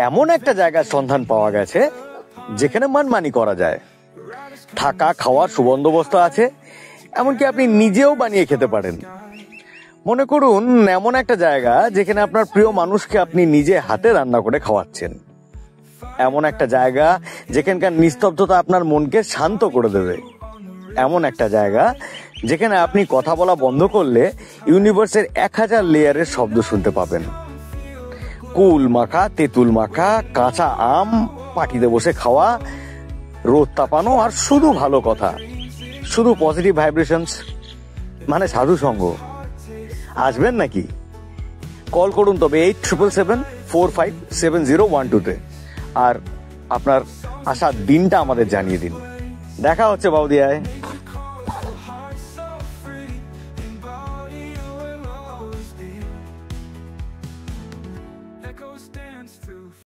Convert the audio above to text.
এমন একটা জায়গার সন্ধান পাওয়া গেছে যেখানে মানমানি করা যায়, থাকা খাওয়ার সুবন্দোবস্ত আছে, এমনকি আপনি নিজেও বানিয়ে খেতে পারেন। মনে করুন এমন একটা জায়গা যেখানে আপনার প্রিয় মানুষকে আপনি নিজে হাতে রান্না করে খাওয়াচ্ছেন। এমন একটা জায়গা যেখানকার নিস্তব্ধতা আপনার মনকে শান্ত করে দেবে। এমন একটা জায়গা যেখানে আপনি কথা বলা বন্ধ করলে ইউনিভার্সের 1000 লেয়ারের শব্দ শুনতে পাবেন। কুল মাখা, তেঁতুল মাখা, কাঁচা আম, পাটিতে বসে খাওয়া, রোদ তাপানো, আর শুধু ভালো কথা, শুধু পজিটিভ ভাইব্রেশনস, মানে সাধু সঙ্গ। আসবেন নাকি? কল করুন তবে 8777457012-তে, আর আপনার আসার দিনটা আমাদের জানিয়ে দিন। দেখা হচ্ছে বাউদিয়ায়। Echoes